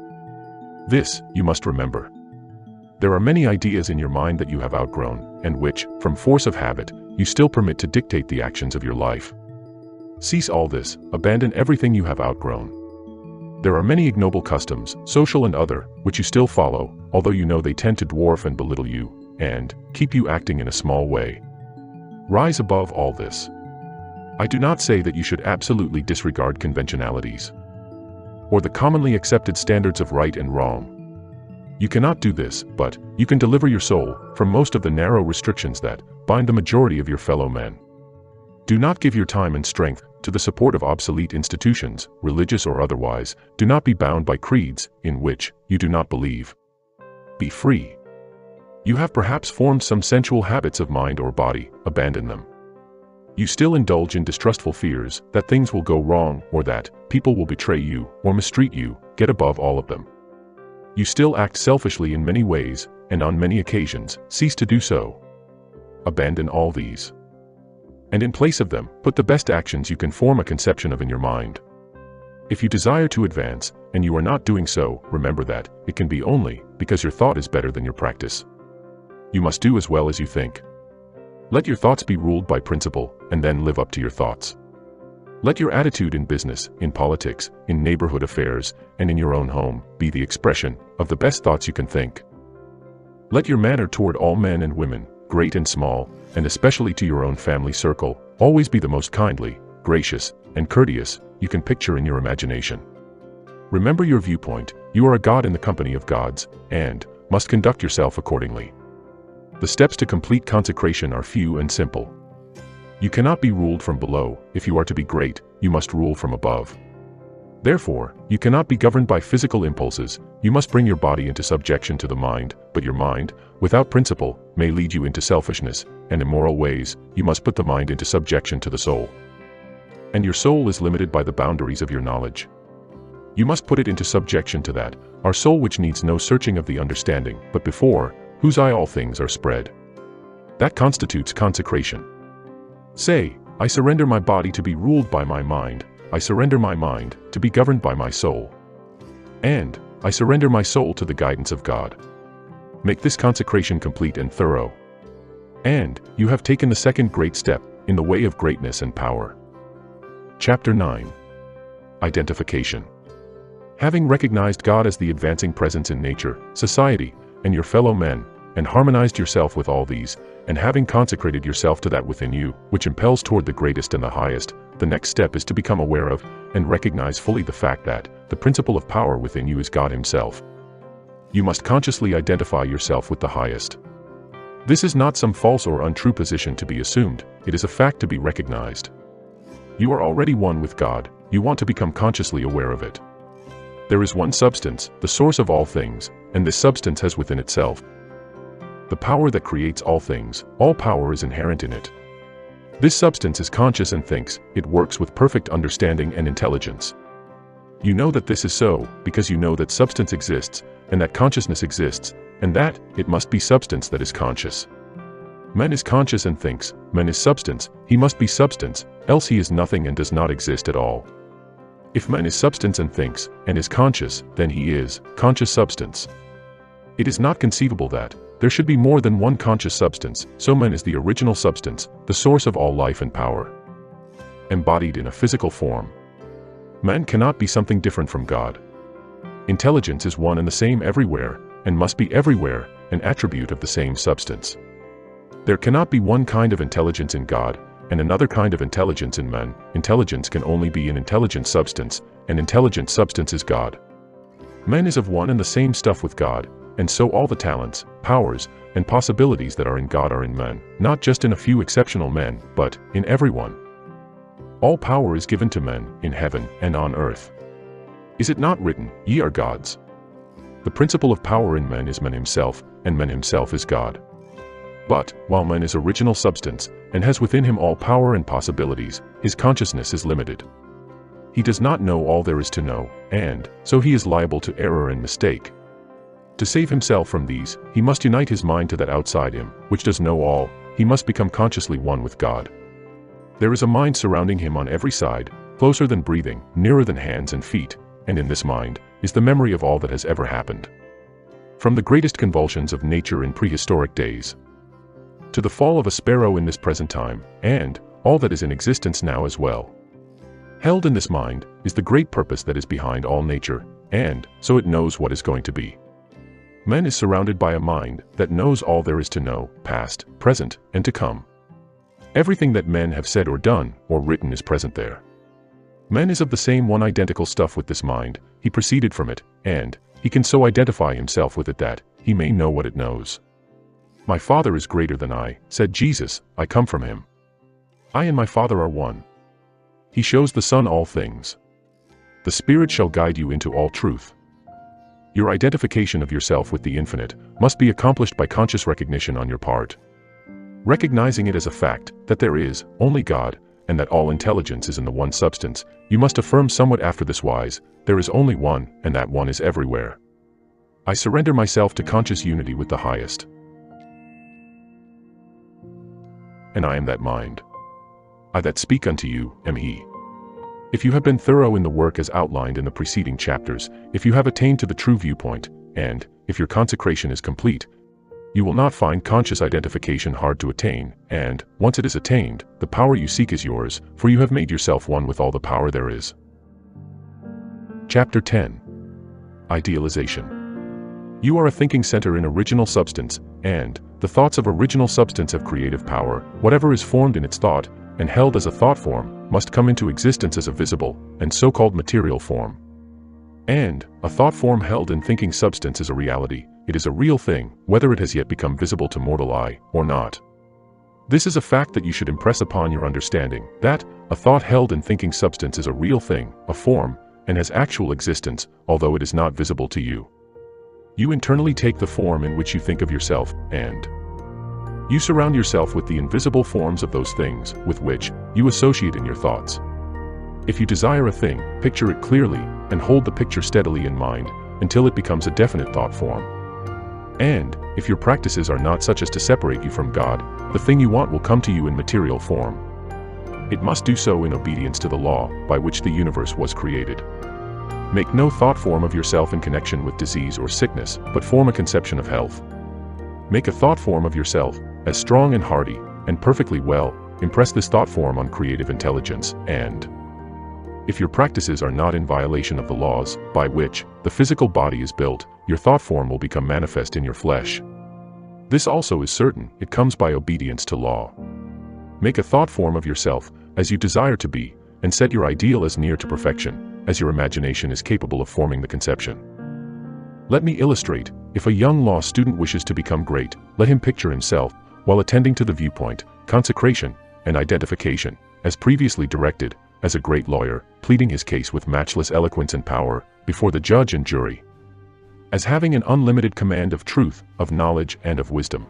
This, you must remember. There are many ideas in your mind that you have outgrown, and which, from force of habit, you still permit to dictate the actions of your life. Cease all this, abandon everything you have outgrown. There are many ignoble customs, social and other, which you still follow, although you know they tend to dwarf and belittle you, and keep you acting in a small way. Rise above all this. I do not say that you should absolutely disregard conventionalities, or the commonly accepted standards of right and wrong. You cannot do this, but you can deliver your soul from most of the narrow restrictions that bind the majority of your fellow men. Do not give your time and strength to the support of obsolete institutions, religious or otherwise. Do not be bound by creeds in which you do not believe. Be free. You have perhaps formed some sensual habits of mind or body. Abandon them. You still indulge in distrustful fears that things will go wrong, or that people will betray you or mistreat you. Get above all of them. You still act selfishly in many ways, and on many occasions. Cease to do so. Abandon all these, and in place of them, put the best actions you can form a conception of in your mind. If you desire to advance, and you are not doing so, remember that it can be only because your thought is better than your practice. You must do as well as you think. Let your thoughts be ruled by principle, and then live up to your thoughts. Let your attitude in business, in politics, in neighborhood affairs, and in your own home be the expression of the best thoughts you can think. Let your manner toward all men and women, great and small, and especially to your own family circle, always be the most kindly, gracious, and courteous you can picture in your imagination. Remember your viewpoint: you are a god in the company of gods, and must conduct yourself accordingly. The steps to complete consecration are few and simple. You cannot be ruled from below. If you are to be great, you must rule from above. Therefore, you cannot be governed by physical impulses. You must bring your body into subjection to the mind, but your mind, without principle, may lead you into selfishness and immoral ways. You must put the mind into subjection to the soul. And your soul is limited by the boundaries of your knowledge. You must put it into subjection to that, our soul which needs no searching of the understanding, but before whose eye all things are spread. That constitutes consecration. Say, I surrender my body to be ruled by my mind. I surrender my mind to be governed by my soul. And I surrender my soul to the guidance of God. Make this consecration complete and thorough. And you have taken the second great step in the way of greatness and power. Chapter 9. Identification. Having recognized God as the advancing presence in nature, society, and your fellow men, and harmonized yourself with all these, and having consecrated yourself to that within you, which impels toward the greatest and the highest, the next step is to become aware of, and recognize fully the fact that, the principle of power within you is God Himself. You must consciously identify yourself with the highest. This is not some false or untrue position to be assumed, it is a fact to be recognized. You are already one with God, you want to become consciously aware of it. There is one substance, the source of all things, and this substance has within itself the power that creates all things. All power is inherent in it. This substance is conscious and thinks. It works with perfect understanding and intelligence. You know that this is so, because you know that substance exists, and that consciousness exists, and that it must be substance that is conscious. Man is conscious and thinks. Man is substance. He must be substance, else he is nothing and does not exist at all. If man is substance and thinks, and is conscious, then he is conscious substance. It is not conceivable that there should be more than one conscious substance, so man is the original substance, the source of all life and power, embodied in a physical form. Man cannot be something different from God. Intelligence is one and the same everywhere, and must be everywhere, an attribute of the same substance. There cannot be one kind of intelligence in God, and another kind of intelligence in man. Intelligence can only be an intelligent substance, and intelligent substance is God. Man is of one and the same stuff with God, and so all the talents, powers, and possibilities that are in God are in man, not just in a few exceptional men, but in everyone. All power is given to men, in heaven and on earth. Is it not written, "Ye are gods"? The principle of power in man is man himself, and man himself is God. But, while man is original substance, and has within him all power and possibilities, his consciousness is limited. He does not know all there is to know, and so he is liable to error and mistake. To save himself from these, he must unite his mind to that outside him, which does know all. He must become consciously one with God. There is a mind surrounding him on every side, closer than breathing, nearer than hands and feet, and in this mind is the memory of all that has ever happened. From the greatest convulsions of nature in prehistoric days, to the fall of a sparrow in this present time, and all that is in existence now as well. Held in this mind is the great purpose that is behind all nature, and so it knows what is going to be. Man is surrounded by a mind that knows all there is to know, past, present, and to come. Everything that men have said or done, or written is present there. Man is of the same one identical stuff with this mind, he proceeded from it, and he can so identify himself with it that he may know what it knows. My Father is greater than I, said Jesus, I come from him. I and my Father are one. He shows the Son all things. The Spirit shall guide you into all truth. Your identification of yourself with the infinite must be accomplished by conscious recognition on your part. Recognizing it as a fact that there is only God, and that all intelligence is in the one substance, you must affirm somewhat after this wise, there is only one, and that one is everywhere. I surrender myself to conscious unity with the highest. And I am that mind. I that speak unto you am he. If you have been thorough in the work as outlined in the preceding chapters, if you have attained to the true viewpoint, and if your consecration is complete, You will not find conscious identification hard to attain, and, once it is attained, the power you seek is yours, for you have made yourself one with all the power there is. Chapter 10. Idealization. You are a thinking center in original substance, and the thoughts of original substance have creative power. Whatever is formed in its thought, and held as a thought form, must come into existence as a visible, and so-called material form. And a thought form held in thinking substance is a reality. It is a real thing, whether it has yet become visible to mortal eye, or not. This is a fact that you should impress upon your understanding, that a thought held in thinking substance is a real thing, a form, and has actual existence, although it is not visible to you. You internally take the form in which you think of yourself, and you surround yourself with the invisible forms of those things, with which you associate in your thoughts. If you desire a thing, picture it clearly, and hold the picture steadily in mind, until it becomes a definite thought form. And, if your practices are not such as to separate you from God, the thing you want will come to you in material form. It must do so in obedience to the law, by which the universe was created. Make no thought form of yourself in connection with disease or sickness, but form a conception of health. Make a thought form of yourself, as strong and hardy, and perfectly well. Impress this thought form on creative intelligence, and if your practices are not in violation of the laws, by which the physical body is built, your thought form will become manifest in your flesh. This also is certain, it comes by obedience to law. Make a thought form of yourself, as you desire to be, and set your ideal as near to perfection, as your imagination is capable of forming the conception. Let me illustrate. If a young law student wishes to become great, let him picture himself, while attending to the viewpoint, consecration, and identification, as previously directed, as a great lawyer, pleading his case with matchless eloquence and power, before the judge and jury. As having an unlimited command of truth, of knowledge, and of wisdom.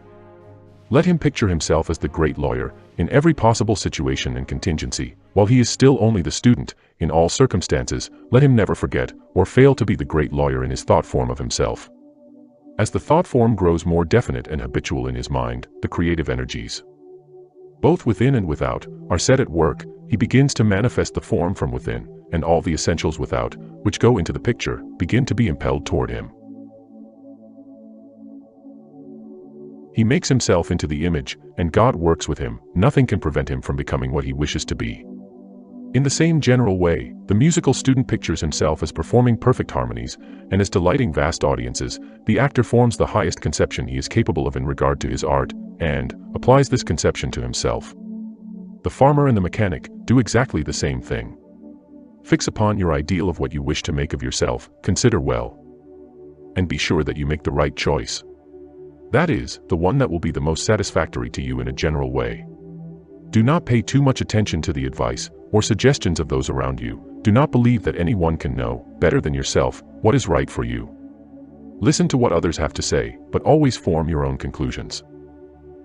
Let him picture himself as the great lawyer, in every possible situation and contingency, while he is still only the student. In all circumstances, let him never forget, or fail to be the great lawyer in his thought form of himself. As the thought form grows more definite and habitual in his mind, the creative energies, both within and without, are set at work. He begins to manifest the form from within, and all the essentials without, which go into the picture, begin to be impelled toward him. He makes himself into the image, and God works with him. Nothing can prevent him from becoming what he wishes to be. In the same general way, the musical student pictures himself as performing perfect harmonies, and as delighting vast audiences. The actor forms the highest conception he is capable of in regard to his art, and applies this conception to himself. The farmer and the mechanic do exactly the same thing. Fix upon your ideal of what you wish to make of yourself, consider well, and be sure that you make the right choice. That is, the one that will be the most satisfactory to you in a general way. Do not pay too much attention to the advice or suggestions of those around you. Do not believe that anyone can know, better than yourself, what is right for you. Listen to what others have to say, but always form your own conclusions.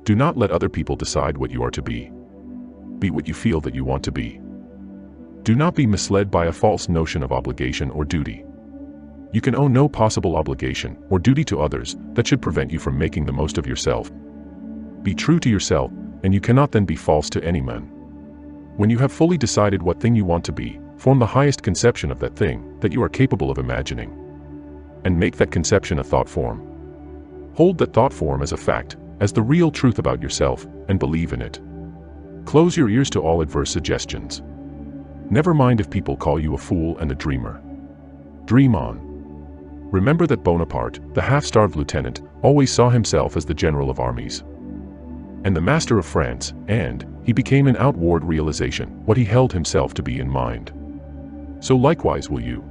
Do not let other people decide what you are to be. Be what you feel that you want to be. Do not be misled by a false notion of obligation or duty. You can owe no possible obligation or duty to others that should prevent you from making the most of yourself. Be true to yourself, and you cannot then be false to any man. When you have fully decided what thing you want to be, form the highest conception of that thing that you are capable of imagining, and make that conception a thought form. Hold that thought form as a fact, as the real truth about yourself, and believe in it. Close your ears to all adverse suggestions. Never mind if people call you a fool and a dreamer. Dream on. Remember that Bonaparte, the half-starved lieutenant, always saw himself as the general of armies and the master of France, and he became an outward realization what he held himself to be in mind. So likewise will you.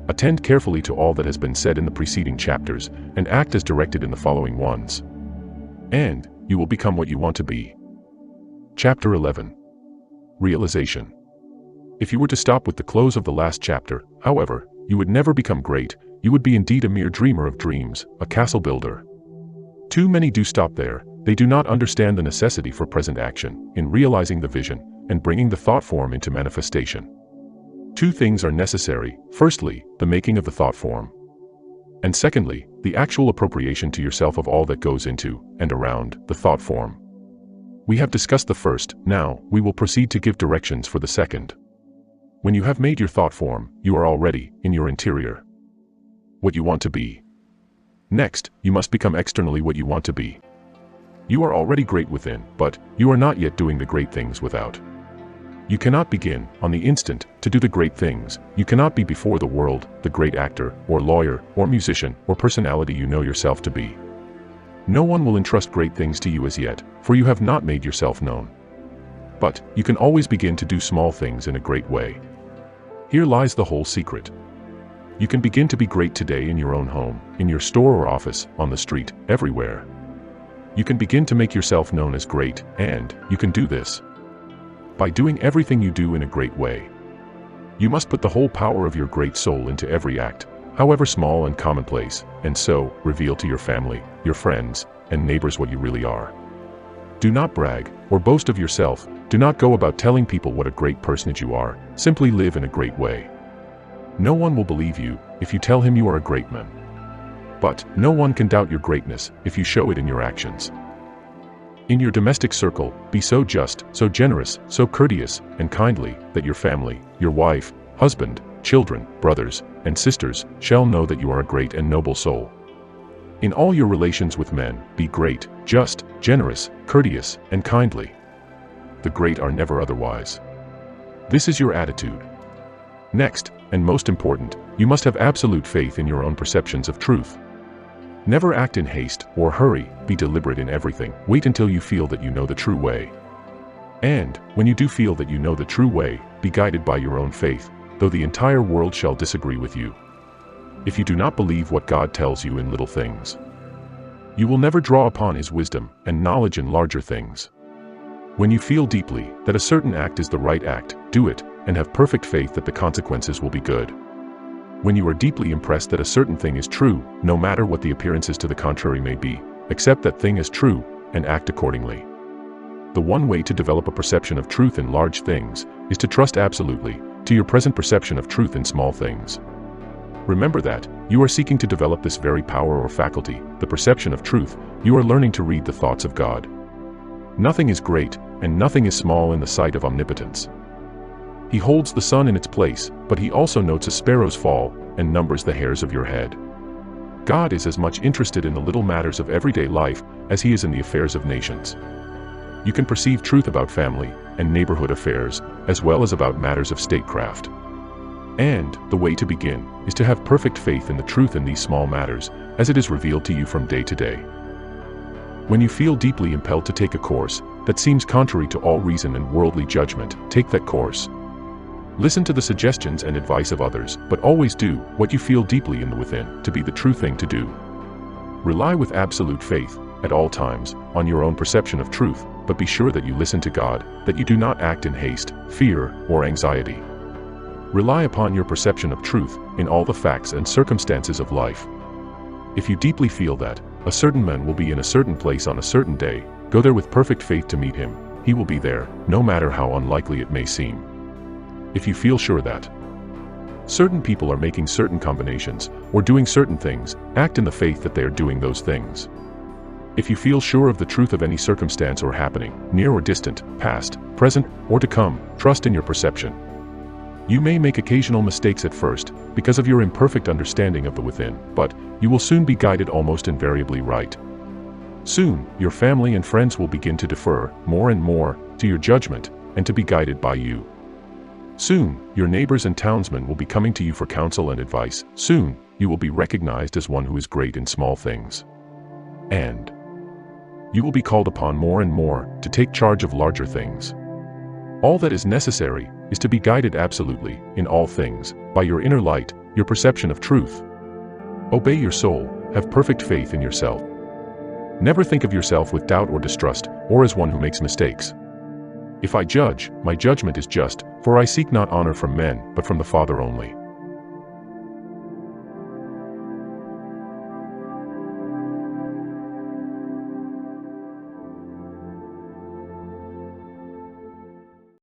Attend carefully to all that has been said in the preceding chapters, and act as directed in the following ones, and you will become what you want to be. Chapter 11. Realization. If you were to stop with the close of the last chapter, however, you would never become great. You would be indeed a mere dreamer of dreams, a castle builder. Too many do stop there. They do not understand the necessity for present action, in realizing the vision, and bringing the thought form into manifestation. Two things are necessary. Firstly, the making of the thought form. And secondly, the actual appropriation to yourself of all that goes into, and around, the thought form. We have discussed the first. Now, we will proceed to give directions for the second. When you have made your thought form, you are already, in your interior, what you want to be. Next, you must become externally what you want to be. You are already great within, but you are not yet doing the great things without. You cannot begin, on the instant, to do the great things. You cannot be before the world, the great actor, or lawyer, or musician, or personality you know yourself to be. No one will entrust great things to you as yet, for you have not made yourself known. But you can always begin to do small things in a great way. Here lies the whole secret. You can begin to be great today in your own home, in your store or office, on the street, everywhere. You can begin to make yourself known as great, and you can do this by doing everything you do in a great way. You must put the whole power of your great soul into every act, however small and commonplace, and so reveal to your family, your friends, and neighbors what you really are. Do not brag or boast of yourself. Do not go about telling people what a great personage you are. Simply live in a great way. No one will believe you if you tell him you are a great man. But no one can doubt your greatness if you show it in your actions. In your domestic circle, be so just, so generous, so courteous, and kindly, that your family, your wife, husband, children, brothers, and sisters, shall know that you are a great and noble soul. In all your relations with men, be great, just, generous, courteous, and kindly. The great are never otherwise. This is your attitude. Next, and most important, you must have absolute faith in your own perceptions of truth. Never act in haste or hurry. Be deliberate in everything. Wait until you feel that you know the true way. And, when you do feel that you know the true way, be guided by your own faith, though the entire world shall disagree with you. If you do not believe what God tells you in little things, you will never draw upon His wisdom and knowledge in larger things. When you feel deeply that a certain act is the right act, do it, and have perfect faith that the consequences will be good. When you are deeply impressed that a certain thing is true, no matter what the appearances to the contrary may be, accept that thing as true, and act accordingly. The one way to develop a perception of truth in large things is to trust absolutely to your present perception of truth in small things. Remember that you are seeking to develop this very power or faculty, the perception of truth. You are learning to read the thoughts of God. Nothing is great, and nothing is small in the sight of omnipotence. He holds the sun in its place, but He also notes a sparrow's fall, and numbers the hairs of your head. God is as much interested in the little matters of everyday life as He is in the affairs of nations. You can perceive truth about family and neighborhood affairs, as well as about matters of statecraft. And the way to begin is to have perfect faith in the truth in these small matters, as it is revealed to you from day to day. When you feel deeply impelled to take a course that seems contrary to all reason and worldly judgment, take that course. Listen to the suggestions and advice of others, but always do what you feel deeply in the within to be the true thing to do. Rely with absolute faith, at all times, on your own perception of truth, but be sure that you listen to God, that you do not act in haste, fear, or anxiety. Rely upon your perception of truth in all the facts and circumstances of life. If you deeply feel that a certain man will be in a certain place on a certain day, go there with perfect faith to meet him. He will be there, no matter how unlikely it may seem. If you feel sure that certain people are making certain combinations or doing certain things, act in the faith that they are doing those things. If you feel sure of the truth of any circumstance or happening, near or distant, past, present, or to come, trust in your perception. You may make occasional mistakes at first because of your imperfect understanding of the within, but you will soon be guided almost invariably right. Soon, your family and friends will begin to defer more and more to your judgment and to be guided by you. Soon, your neighbors and townsmen will be coming to you for counsel and advice. Soon, you will be recognized as one who is great in small things. And you will be called upon more and more to take charge of larger things. All that is necessary is to be guided absolutely, in all things, by your inner light, your perception of truth. Obey your soul, have perfect faith in yourself. Never think of yourself with doubt or distrust, or as one who makes mistakes. If I judge, my judgment is just, for I seek not honor from men, but from the Father only.